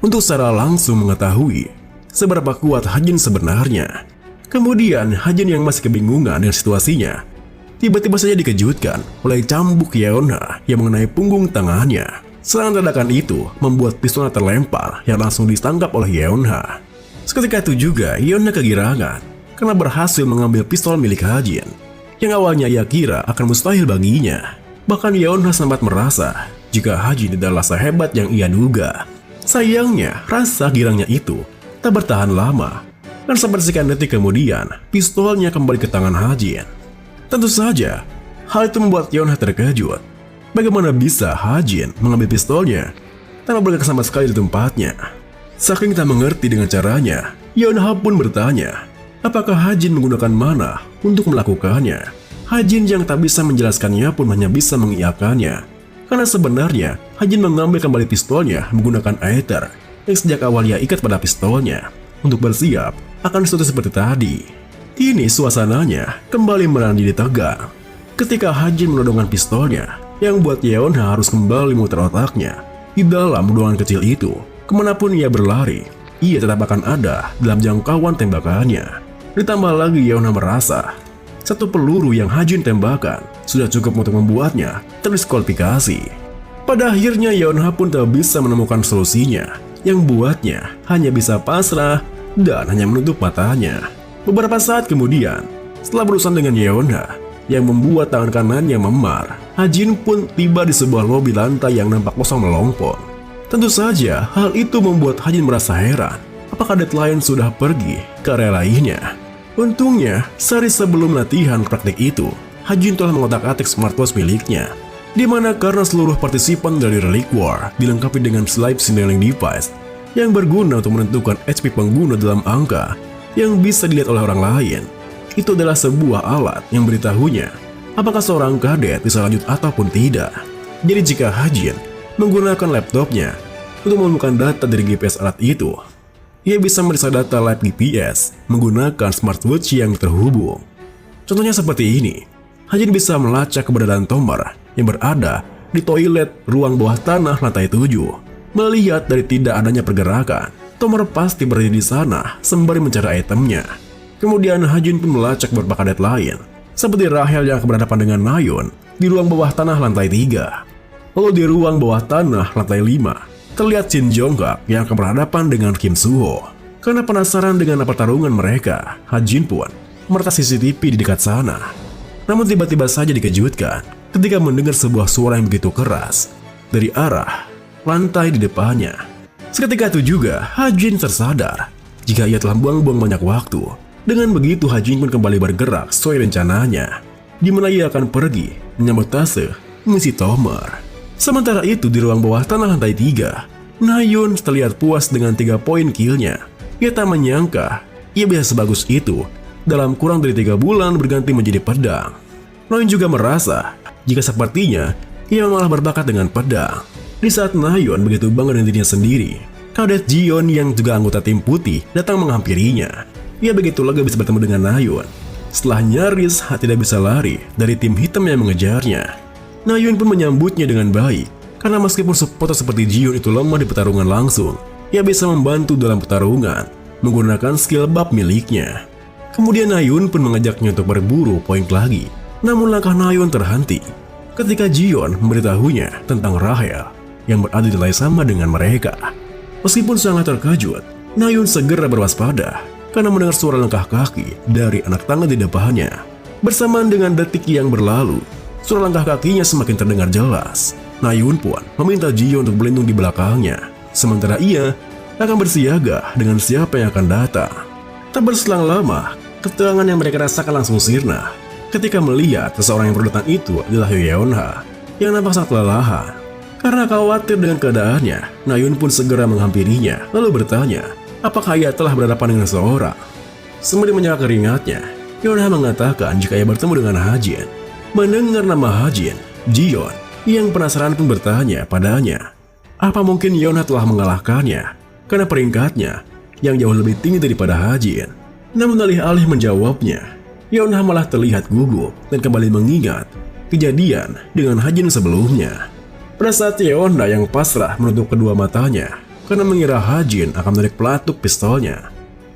untuk secara langsung mengetahui seberapa kuat Hajin sebenarnya. Kemudian Hajin yang masih kebingungan dengan situasinya tiba-tiba saja dikejutkan oleh cambuk Yeonha yang mengenai punggung tangannya. Serangan dadakan itu membuat pistolnya terlempar yang langsung ditangkap oleh Yeonha. Seketika itu juga Yeonha kegirangan karena berhasil mengambil pistol milik Hajin yang awalnya ia kira akan mustahil baginya. Bahkan Yeonha sempat merasa jika Hajin tidaklah sehebat yang ia duga. Sayangnya rasa girangnya itu tak bertahan lama dan sepersekian detik kemudian pistolnya kembali ke tangan Hajin. Tentu saja hal itu membuat Yeonha terkejut. Bagaimana bisa Hajin mengambil pistolnya tanpa bergerak sama sekali di tempatnya? Saking tak mengerti dengan caranya, Yeonha pun bertanya, apakah Hajin menggunakan mana untuk melakukannya? Hajin yang tak bisa menjelaskannya pun hanya bisa mengiyakannya. Karena sebenarnya Hajin mengambil kembali pistolnya menggunakan aether yang sejak awal ia ikat pada pistolnya untuk bersiap akan sesuatu seperti tadi. Kini suasananya kembali menjadi tegang ketika Hajin menodongkan pistolnya yang buat Yeonha harus kembali memutar otaknya. Di dalam ruangan kecil itu, kemanapun ia berlari, ia tetap akan ada dalam jangkauan tembakannya. Ditambah lagi Yeonha merasa satu peluru yang Hajin tembakan sudah cukup untuk membuatnya terdiskualifikasi. Pada akhirnya Yeonha pun tak bisa menemukan solusinya yang buatnya hanya bisa pasrah dan hanya menutup matanya. Beberapa saat kemudian, setelah berurusan dengan Yeonha yang membuat tangan kanannya memar, Hajin pun tiba di sebuah lobi lantai yang nampak kosong melompong. Tentu saja hal itu membuat Hajin merasa heran apakah Deadline sudah pergi ke area lainnya. Untungnya, sehari sebelum latihan praktik itu, Hajin telah mengotak-atik smartwatch miliknya, di mana karena seluruh partisipan dari Relic War dilengkapi dengan Sleep Signaling Device yang berguna untuk menentukan HP pengguna dalam angka yang bisa dilihat oleh orang lain. Itu adalah sebuah alat yang beritahunya apakah seorang kadet bisa lanjut ataupun tidak. Jadi jika Hajin menggunakan laptopnya untuk menemukan data dari GPS alat itu, ia bisa meriksa data live GPS menggunakan smartwatch yang terhubung. Contohnya seperti ini, Hajin bisa melacak keberadaan Tomer yang berada di toilet ruang bawah tanah lantai 7. Melihat dari tidak adanya pergerakan, Tomer pasti berada di sana sembari mencari itemnya. Kemudian Hajin pun melacak beberapa kadet lain, seperti Rahel yang berhadapan dengan Nayeon di ruang bawah tanah lantai 3. Lalu di ruang bawah tanah lantai 5, terlihat Shin Jong-gak yang berhadapan dengan Kim Soo-ho. Karena penasaran dengan pertarungan mereka, Hajin pun meretas CCTV di dekat sana. Namun tiba-tiba saja dikejutkan ketika mendengar sebuah suara yang begitu keras dari arah lantai di depannya. Seketika itu juga Hajin tersadar jika ia telah buang-buang banyak waktu. Dengan begitu Hajin pun kembali bergerak sesuai rencananya, di mana ia akan pergi menyambut Tase mengisi Tomer. Sementara itu di ruang bawah tanah lantai 3, Nayeon terlihat puas dengan 3 poin killnya. Ia tak menyangka ia bisa sebagus itu dalam kurang dari 3 bulan berganti menjadi pedang. Nayeon juga merasa jika sepertinya ia malah berbakat dengan pedang. Di saat Nayeon begitu bangga dengan dirinya sendiri, kadet Jion yang juga anggota tim putih datang menghampirinya. Ia begitu lega bisa bertemu dengan Nayeon setelah nyaris tidak bisa lari dari tim hitam yang mengejarnya. Nayeon pun menyambutnya dengan baik karena meskipun supporter seperti Jion itu lemah di pertarungan langsung, ia bisa membantu dalam pertarungan menggunakan skill buff miliknya. Kemudian Nayeon pun mengajaknya untuk berburu poin lagi. Namun langkah Nayeon terhenti ketika Jion memberitahunya tentang Rahel yang berada di lantai sama dengan mereka. Meskipun sangat terkejut, Nayeon segera berwaspada karena mendengar suara langkah kaki dari anak tangga di depannya. Bersamaan dengan detik yang berlalu, suara langkah kakinya semakin terdengar jelas. Nayeon pun meminta Jion untuk berlindung di belakangnya, sementara ia akan bersiaga dengan siapa yang akan datang. Tak berselang lama, ketegangan yang mereka rasakan langsung sirna ketika melihat seseorang yang baru datang itu adalah Yeonha yang nampak sangat kelelahan. Karena khawatir dengan keadaannya, Nayeon pun segera menghampirinya lalu bertanya apakah ia telah berhadapan dengan seseorang. Sembari menyala keringatnya, Yeonha mengatakan jika ia bertemu dengan Hajin. Mendengar nama Hajin, Jion yang penasaran pun bertanya padanya apa mungkin Yeonha telah mengalahkannya karena peringkatnya yang jauh lebih tinggi daripada Hajin. Namun alih-alih menjawabnya, Yeonha malah terlihat gugup dan kembali mengingat kejadian dengan Hajin sebelumnya. Pada saat Yeonha yang pasrah menutup kedua matanya, karena mengira Hajin akan menarik pelatuk pistolnya.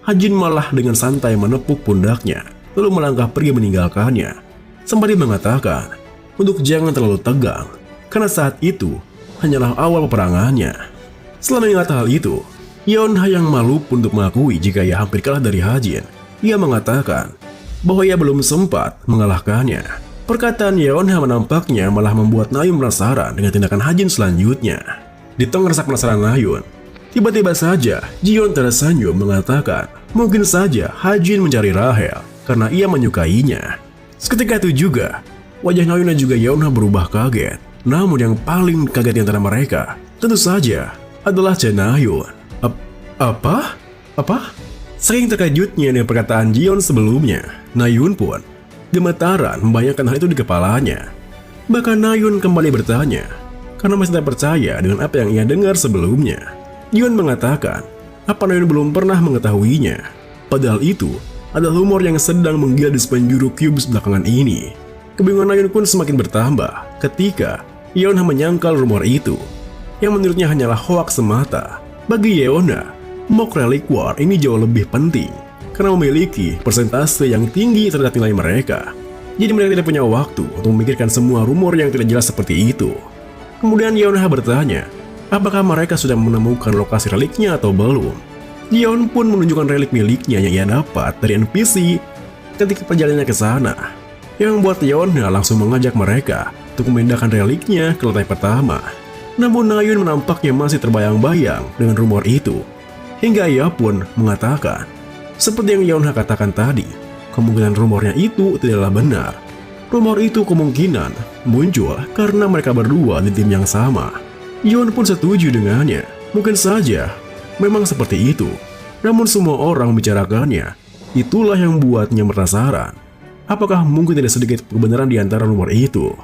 Hajin malah dengan santai menepuk pundaknya, lalu melangkah pergi meninggalkannya. Sembari mengatakan untuk jangan terlalu tegang, karena saat itu hanyalah awal peperangannya. Setelah mengingat hal itu, Yeonha yang malu pun untuk mengakui jika ia hampir kalah dari Hajin. Ia mengatakan bahwa ia belum sempat mengalahkannya. Perkataan Yeonha menampaknya malah membuat Nayun penasaran dengan tindakan Hajin selanjutnya. Di tengah rasa penasaran Nayun, tiba-tiba saja Jion tersenyum mengatakan mungkin saja Hajin mencari Rahel karena ia menyukainya. Seketika itu juga wajah Nayun dan juga Yeonha berubah kaget. Namun yang paling kaget di antara mereka tentu saja adalah Nayun. Apa? Saking terkejutnya dengan perkataan Jion sebelumnya, Nayun pun gemetaran membayangkan hal itu di kepalanya. Bahkan Nayun kembali bertanya karena masih tidak percaya dengan apa yang ia dengar sebelumnya. Jion mengatakan apa Nayun belum pernah mengetahuinya. Padahal itu adalah rumor yang sedang menggila di sepenjuru Cubes belakangan ini. Kebingungan Nayun pun semakin bertambah ketika Yeonha menyangkal rumor itu, yang menurutnya hanyalah hoaks semata. Bagi Yeonha, mock relic war ini jauh lebih penting karena memiliki persentase yang tinggi terhadap nilai mereka. Jadi mereka tidak punya waktu untuk memikirkan semua rumor yang tidak jelas seperti itu. Kemudian Yeonha bertanya, apakah mereka sudah menemukan lokasi reliknya atau belum? Jion pun menunjukkan relik miliknya yang ia dapat dari NPC ketika perjalanannya ke sana, yang membuat Yeonha langsung mengajak mereka untuk memindahkan reliknya ke lantai pertama. Namun Nayun menampaknya masih terbayang-bayang dengan rumor itu, hingga ia pun mengatakan seperti yang Yeonha katakan tadi, kemungkinan rumornya itu tidaklah benar. Rumor itu kemungkinan muncul karena mereka berdua di tim yang sama. Yeon pun setuju dengannya. Mungkin saja memang seperti itu, namun semua orang membicarakannya. Itulah yang membuatnya penasaran. Apakah mungkin tidak sedikit kebenaran di antara rumor itu?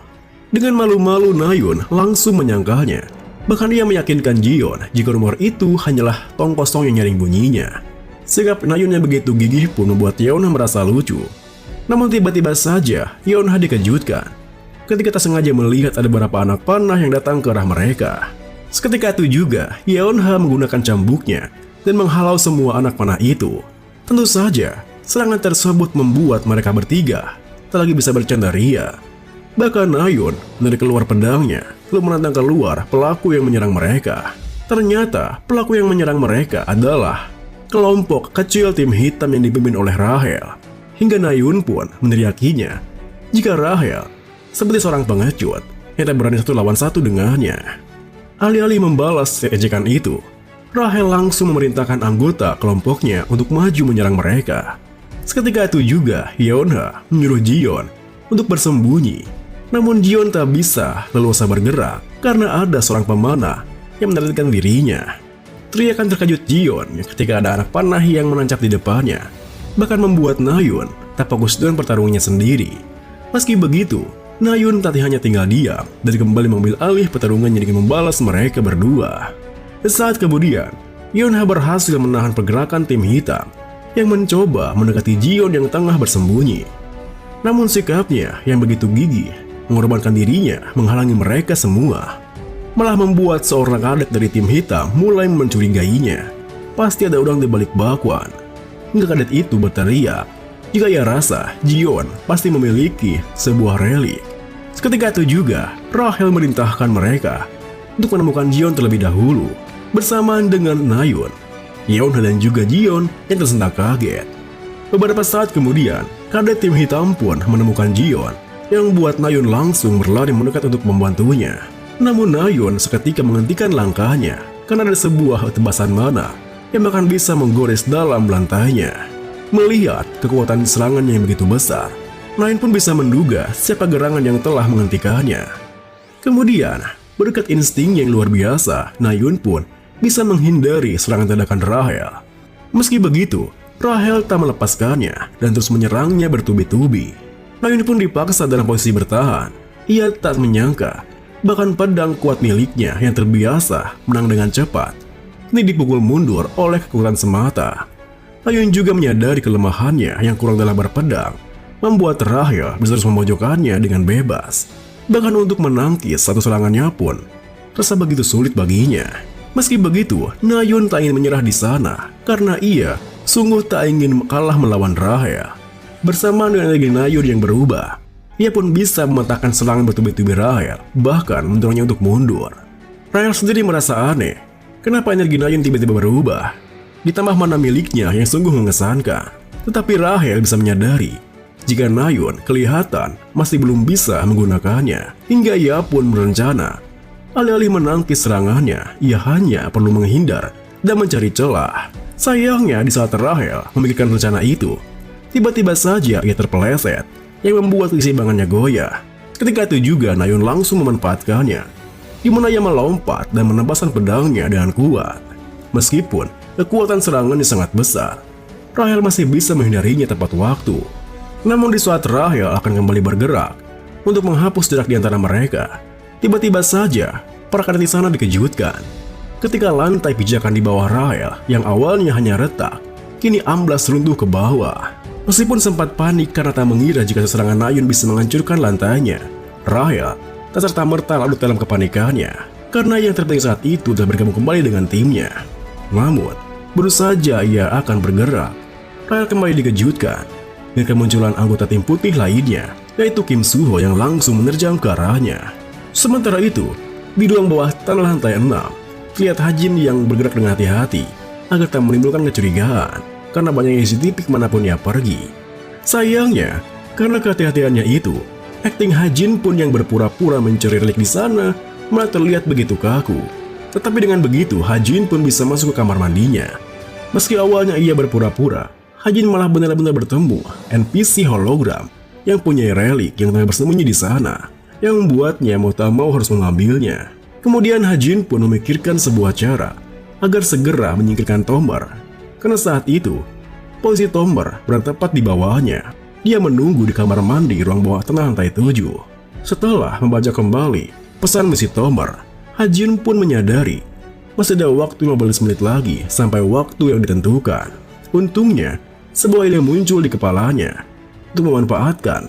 Dengan malu-malu Nayun langsung menyangkalnya. Bahkan ia meyakinkan Jion jika rumor itu hanyalah tong kosong yang nyaring bunyinya. Sikap Nayun yang begitu gigih pun membuat Yeonha merasa lucu. Namun tiba-tiba saja Yeonha dikejutkan ketika tak sengaja melihat ada beberapa anak panah yang datang ke arah mereka. Seketika itu juga Yeonha menggunakan cambuknya dan menghalau semua anak panah itu. Tentu saja serangan tersebut membuat mereka bertiga tak lagi bisa bercanda ria. Bahkan Nayun menarik keluar pedangnya lalu menantang keluar pelaku yang menyerang mereka. Ternyata pelaku yang menyerang mereka adalah kelompok kecil tim hitam yang dipimpin oleh Rahel. Hingga Nayun pun meneriakinya jika Rahel seperti seorang pengecut yang tak berani satu lawan satu dengannya. Alih-alih membalas ejekan itu, Rahel langsung memerintahkan anggota kelompoknya untuk maju menyerang mereka. Seketika itu juga Yeonha menyuruh Jion untuk bersembunyi. Namun Jion tak bisa leluasa bergerak karena ada seorang pemanah yang menargetkan dirinya. Teriakan terkejut Jion ketika ada anak panah yang menancap di depannya, bahkan membuat Nayun tak fokus dengan pertarungannya sendiri. Meski begitu, Nayun tak hanya tinggal diam dan kembali mengambil alih pertarungannya dengan membalas mereka berdua. Saat kemudian, Yeonha berhasil menahan pergerakan tim hitam yang mencoba mendekati Jion yang tengah bersembunyi. Namun sikapnya yang begitu gigih mengorbankan dirinya menghalangi mereka semua, malah membuat seorang adik dari tim hitam mulai mencurigainya. Pasti ada udang di balik bakwan. Hingga kadet itu berteriak jika ia rasa Jion pasti memiliki sebuah relik. Seketika itu juga Rahel merintahkan mereka untuk menemukan Jion terlebih dahulu bersamaan dengan Nayun. Yeonha dan juga Jion yang tersentak kaget. Beberapa saat kemudian, kadet tim hitam pun menemukan Jion, yang membuat Nayun langsung berlari mendekat untuk membantunya. Namun Nayun seketika menghentikan langkahnya karena ada sebuah tebasan mana yang bahkan bisa menggores dalam lantainya. Melihat kekuatan serangannya yang begitu besar, Nayun pun bisa menduga siapa gerangan yang telah menghentikannya. Kemudian, berkat insting yang luar biasa, Nayun pun bisa menghindari serangan dadakan Rahel. Meski begitu, Rahel tak melepaskannya dan terus menyerangnya bertubi-tubi. Nayun pun dipaksa dalam posisi bertahan. Ia tak menyangka bahkan pedang kuat miliknya yang terbiasa menang dengan cepat ini dipukul mundur oleh kekuatan semata. Nayun juga menyadari kelemahannya yang kurang dalam berpedang, membuat Rahel bisa terus memojokkannya dengan bebas. Bahkan untuk menangkis satu serangannya pun terasa begitu sulit baginya. Meski begitu, Nayun tak ingin menyerah di sana karena ia sungguh tak ingin kalah melawan Rahel. Bersama dengan energi Nayun yang berubah, ia pun bisa mematahkan serangan bertubi-tubi Rahel, bahkan mendorongnya untuk mundur. Rahel sendiri merasa aneh, kenapa energi Nayun tiba-tiba berubah? Ditambah mana miliknya yang sungguh mengesankan. Tetapi Rahel bisa menyadari jika Nayun kelihatan masih belum bisa menggunakannya, hingga ia pun berencana alih-alih menangkis serangannya, ia hanya perlu menghindar dan mencari celah. Sayangnya di saat Rahel memikirkan rencana itu, tiba-tiba saja ia terpeleset yang membuat keseimbangannya goyah. Ketika itu juga Nayun langsung memanfaatkannya, di mana ia melompat dan menebaskan pedangnya dengan kuat. Meskipun kekuatan serangannya sangat besar, Rahel masih bisa menghindarinya tepat waktu. Namun di saat Rahel akan kembali bergerak untuk menghapus jarak di antara mereka, tiba-tiba saja para kadet di sana dikejutkan ketika lantai pijakan di bawah Rahel yang awalnya hanya retak, kini amblas runtuh ke bawah. Meskipun sempat panik karena tak mengira jika serangan Nayun bisa menghancurkan lantainya, Rahel tak serta-merta larut dalam kepanikannya karena yang terpenting saat itu telah bergabung kembali dengan timnya. Namun, baru saja ia akan bergerak, Rahel kembali dikejutkan dengan kemunculan anggota tim putih lainnya, yaitu Kim Suho yang langsung menerjang ke arahnya. Sementara itu, di ruang bawah tanah lantai 6, terlihat Hajin yang bergerak dengan hati-hati agar tak menimbulkan kecurigaan karena banyaknya CCTV kemanapun ia pergi. Sayangnya, karena kehati-hatiannya itu, akting Hajin pun yang berpura-pura mencuri relik di sana malah terlihat begitu kaku. Tetapi dengan begitu, Hajin pun bisa masuk ke kamar mandinya. Meski awalnya ia berpura-pura, Hajin malah benar-benar bertemu NPC hologram yang punya relik yang tengah bersembunyi di sana, yang membuatnya mau tak mau harus mengambilnya. Kemudian Hajin pun memikirkan sebuah cara agar segera menyingkirkan Tomer, karena saat itu posisi Tomer berada tepat di bawahnya. Dia menunggu di kamar mandi ruang bawah tanah lantai 7. Setelah membaca kembali pesan misi Tomer, Hajin pun menyadari masih ada waktu 15 menit lagi sampai waktu yang ditentukan. Untungnya sebuah ide muncul di kepalanya untuk memanfaatkan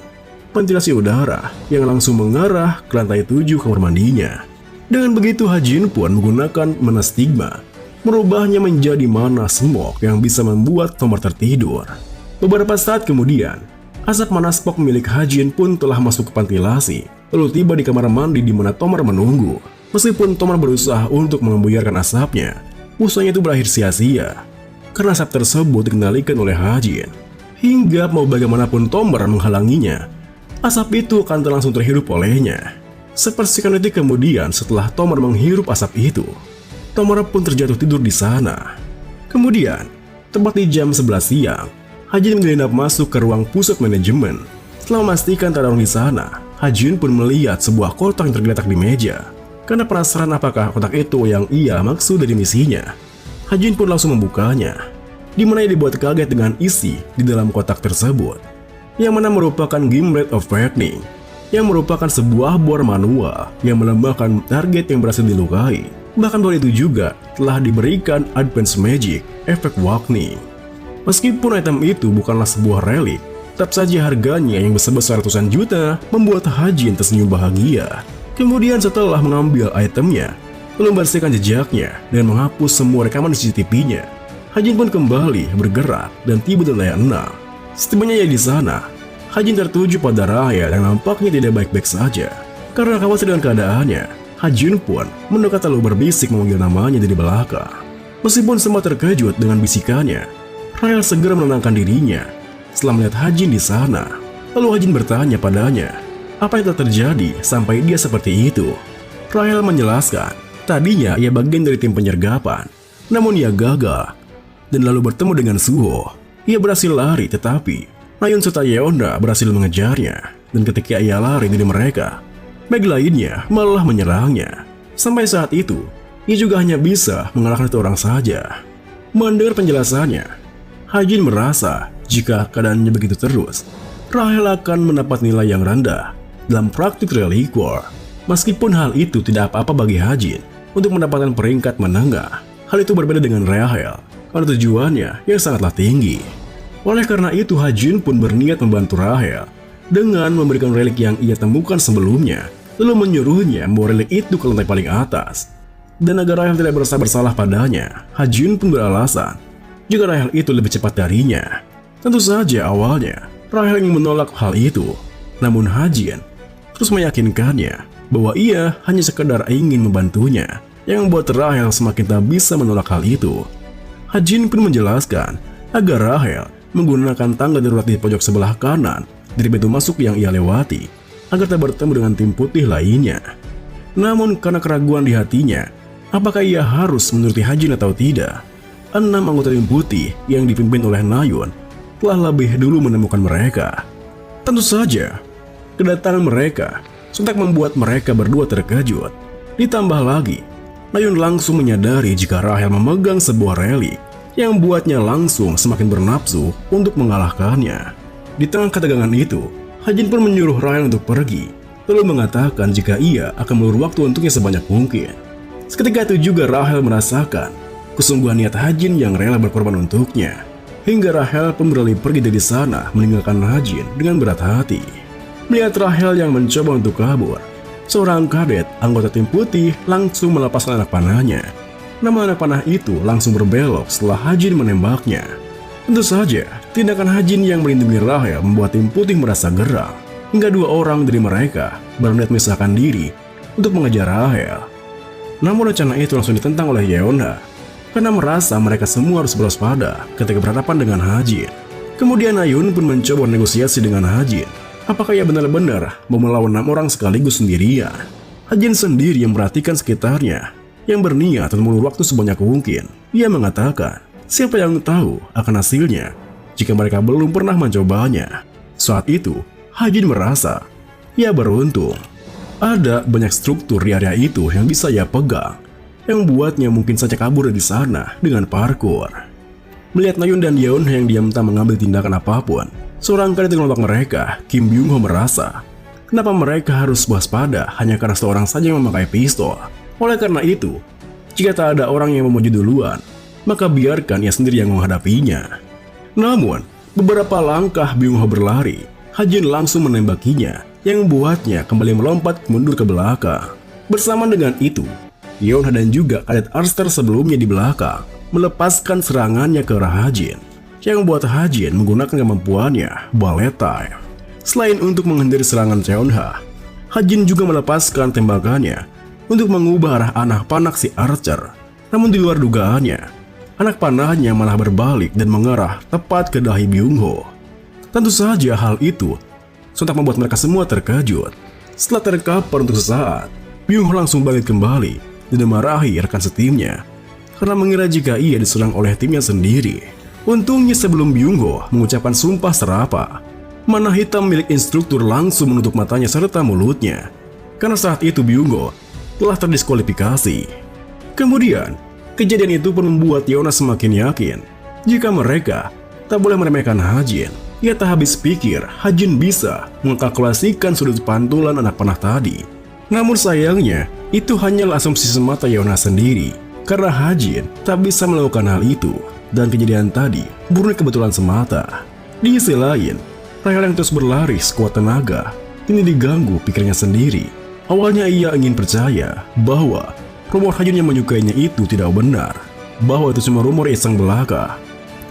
ventilasi udara yang langsung mengarah ke lantai 7 kamar mandinya. Dengan begitu Hajin pun menggunakan mana stigma, merubahnya menjadi mana smog yang bisa membuat Tomer tertidur. Beberapa saat kemudian, asap mana smog milik Hajin pun telah masuk ke ventilasi, lalu tiba di kamar mandi di mana Tomer menunggu. Meskipun Tomer berusaha untuk membuyarkan asapnya, usahanya itu berakhir sia-sia karena asap tersebut dikendalikan oleh Hajin. Hingga mau bagaimanapun Tomer menghalanginya, asap itu akan langsung terhirup olehnya. Sepersekian detik kemudian setelah Tomer menghirup asap itu, Tomer pun terjatuh tidur di sana. Kemudian, tepat di jam 11 siang, Hajin menyelinap masuk ke ruang pusat manajemen. Setelah memastikan tak ada orang di sana, Hajin pun melihat sebuah kotak yang tergeletak di meja. Karena penasaran apakah kotak itu yang ia maksud dari misinya, Hajin pun langsung membukanya, di mana ia dibuat kaget dengan isi di dalam kotak tersebut, yang mana merupakan Gimlet of Awakening, yang merupakan sebuah bor manual yang melembahkan target yang berhasil dilukai. Bahkan bor itu juga telah diberikan Advanced Magic Effect Awakening. Meskipun item itu bukanlah sebuah relik, tetap saja harganya yang sebesar ratusan juta membuat Hajin tersenyum bahagia. Kemudian setelah mengambil itemnya, lalu membersihkan jejaknya dan menghapus semua rekaman di CCTV-nya, Hajin pun kembali bergerak dan tiba di lantai 6. Setibanya ia di sana, Hajin tertuju pada Rahel yang nampaknya tidak baik-baik saja. Karena khawatir dengan keadaannya, Hajin pun mendekat lalu berbisik memanggil namanya dari belakang. Meskipun semua terkejut dengan bisikannya, Rahel segera menenangkan dirinya setelah melihat Hajin di sana. Lalu Hajin bertanya padanya, apa yang telah terjadi sampai dia seperti itu? Rahel menjelaskan, tadinya ia bagian dari tim penyergapan, namun ia gagal dan lalu bertemu dengan Suho. Ia berhasil lari, tetapi Nayun serta Yeonda berhasil mengejarnya, dan ketika ia lari dari mereka, Meg lainnya malah menyerangnya. Sampai saat itu, ia juga hanya bisa mengalahkan satu orang saja. Mendengar penjelasannya, Hajin merasa jika keadaannya begitu terus, Rahel akan mendapat nilai yang rendah dalam praktik Relic War. Meskipun hal itu tidak apa-apa bagi Hajin untuk mendapatkan peringkat menengah, hal itu berbeda dengan Rahel karena tujuannya yang sangatlah tinggi. Oleh karena itu, Hajin pun berniat membantu Rahel dengan memberikan relik yang ia temukan sebelumnya, lalu menyuruhnya membawa relik itu ke lantai paling atas. Dan agar Rahel tidak merasa bersalah padanya, Ha-jin pun beralasan jika Rahel itu lebih cepat darinya. Tentu saja awalnya Rahel ingin menolak hal itu, namun Ha-jin terus meyakinkannya bahwa ia hanya sekedar ingin membantunya, yang membuat Rahel semakin tak bisa menolak hal itu. Ha-jin pun menjelaskan agar Rahel menggunakan tangga darurat di pojok sebelah kanan dari pintu masuk yang ia lewati agar tak bertemu dengan tim putih lainnya. Namun karena keraguan di hatinya, apakah ia harus menuruti Ha-jin atau tidak, 6 anggota tim putih yang dipimpin oleh Na-yeon telah lebih dulu menemukan mereka. Tentu saja, kedatangan mereka sontak membuat mereka berdua terkejut. Ditambah lagi, Na-yeon langsung menyadari jika Rahel memegang sebuah relik yang membuatnya langsung semakin bernafsu untuk mengalahkannya. Di tengah ketegangan itu, Ha-jin pun menyuruh Rahel untuk pergi, lalu mengatakan jika ia akan meluangkan waktu untuknya sebanyak mungkin. Seketika itu juga Rahel merasakan kesungguhan niat Ha-jin yang rela berkorban untuknya, hingga Rahel pun beralih pergi dari sana meninggalkan Ha-jin dengan berat hati. Melihat Rahel yang mencoba untuk kabur, seorang kadet anggota tim putih langsung melepaskan anak panahnya. Nama anak panah itu langsung berbelok setelah Ha-jin menembaknya. Tentu saja, tindakan Ha-jin yang melindungi Rahel membuat tim putih merasa gerang, hingga 2 orang dari mereka berniat memisahkan diri untuk mengejar Rahel. Namun rencana itu langsung ditentang oleh Yeon-ha, karena merasa mereka semua harus berwaspada ketika berhadapan dengan Ha-jin. Kemudian Na-yeon pun mencoba negosiasi dengan Ha-jin. Apakah ia benar-benar mau melawan 6 orang sekaligus sendirian? Ha-jin sendiri yang memperhatikan sekitarnya, yang berniat untuk mengulur waktu sebanyak mungkin. Ia mengatakan, siapa yang tahu akan hasilnya jika mereka belum pernah mencobanya. Saat itu, Ha-jin merasa ia beruntung. Ada banyak struktur di area itu yang bisa ia pegang, yang membuatnya mungkin saja kabur dari sana dengan parkour. Melihat Na-yeon dan Yeon yang diam tak mengambil tindakan apapun, seorang kadet kelompok mereka, Kim Byung-ho, merasa kenapa mereka harus waspada hanya karena seorang saja yang memakai pistol. Oleh karena itu, jika tak ada orang yang memuji duluan, maka biarkan ia sendiri yang menghadapinya. Namun, beberapa langkah Byung-ho berlari, Ha-jin langsung menembakinya, yang membuatnya kembali melompat mundur ke belakang. Bersamaan dengan itu, Yeon-ha dan juga kadet Arster sebelumnya di belakang melepaskan serangannya ke arah Ha-jin, yang membuat Ha-jin menggunakan kemampuannya Ballet Time. Selain untuk menghindari serangan Yeon-ha, Ha-jin juga melepaskan tembakannya untuk mengubah arah anak panah si Archer. Namun di luar dugaannya, anak panahnya malah berbalik dan mengarah tepat ke dahi Byung-ho. Tentu saja hal itu sontak membuat mereka semua terkejut. Setelah terkapar untuk sesaat, Byung-ho langsung balik kembali dan memarahi rekan setimnya karena mengira jika ia diserang oleh timnya sendiri. Untungnya sebelum Byung-ho mengucapkan sumpah serapah, mana hitam milik instruktur langsung menutup matanya serta mulutnya, karena saat itu Byung-ho telah terdiskualifikasi. Kemudian, kejadian itu pun membuat Yeon-ha semakin yakin jika mereka tak boleh meremehkan Ha-jin. Ia tak habis pikir Ha-jin bisa mengkalkulasikan sudut pantulan anak panah tadi. Namun sayangnya, itu hanyalah asumsi semata Yeon-ha sendiri, karena Ha-jin tak bisa melakukan hal itu, dan kejadian tadi murni kebetulan semata. Di sisi lain, Rahel yang terus berlari sekuat tenaga ini diganggu pikirnya sendiri. Awalnya ia ingin percaya bahwa rumor Ha-jin yang menyukainya itu tidak benar, bahwa itu cuma rumor iseng belaka.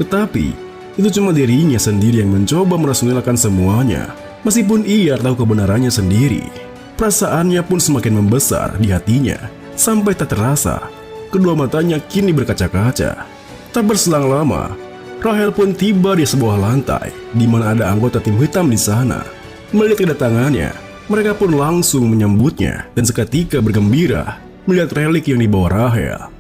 Tetapi itu cuma dirinya sendiri yang mencoba merasionalkan semuanya, meskipun ia tahu kebenarannya sendiri. Perasaannya pun semakin membesar di hatinya, sampai tak terasa kedua matanya kini berkaca-kaca. Tak berselang lama, Rahel pun tiba di sebuah lantai di mana ada anggota tim hitam di sana. Melihat kedatangannya, mereka pun langsung menyambutnya dan seketika bergembira melihat relik yang dibawa Rahel.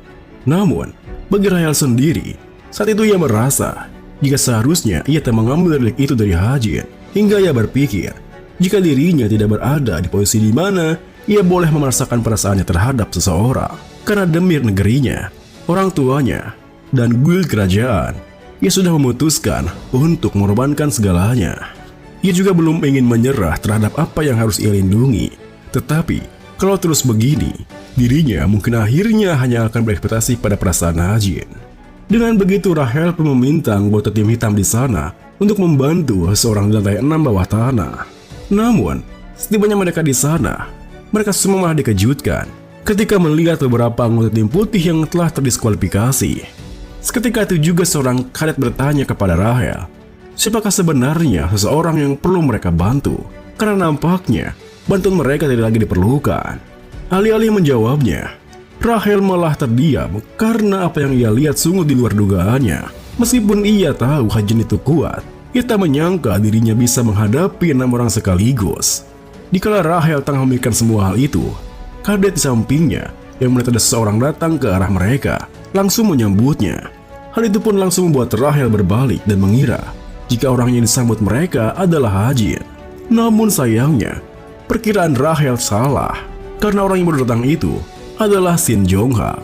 Namun, bagi Rahel sendiri, saat itu ia merasa jika seharusnya ia tak mengambil relik itu dari Ha-jin, hingga ia berpikir jika dirinya tidak berada di posisi di mana ia boleh merasakan perasaannya terhadap seseorang. Karena demi negerinya, orang tuanya, dan guild kerajaan, ia sudah memutuskan untuk mengorbankan segalanya. Ia juga belum ingin menyerah terhadap apa yang harus ia lindungi. Tetapi, kalau terus begini, dirinya mungkin akhirnya hanya akan berekspektasi pada perasaan Ha-jin. Dengan begitu, Rahel pun meminta anggota tim hitam di sana untuk membantu seorang di lantai 6 bawah tanah. Namun, setibanya mereka di sana, mereka semua malah dikejutkan ketika melihat beberapa anggota tim putih yang telah terdiskualifikasi. Seketika itu juga seorang kadet bertanya kepada Rahel, siapakah sebenarnya seseorang yang perlu mereka bantu, karena nampaknya bantuan mereka tidak lagi diperlukan. Alih-alih menjawabnya, Rahel malah terdiam karena apa yang ia lihat sungguh di luar dugaannya. Meskipun ia tahu Hajin itu kuat, ia tak menyangka dirinya bisa menghadapi 6 orang sekaligus. Dikala Rahel tengah memikirkan semua hal itu, kadet di sampingnya yang melihat ada seseorang datang ke arah mereka langsung menyambutnya. Hal itu pun langsung membuat Rahel berbalik dan mengira jika orang yang disambut mereka adalah Hajin. Namun sayangnya, perkiraan Rahel salah, karena orang yang baru datang itu adalah Shin Jong-ha.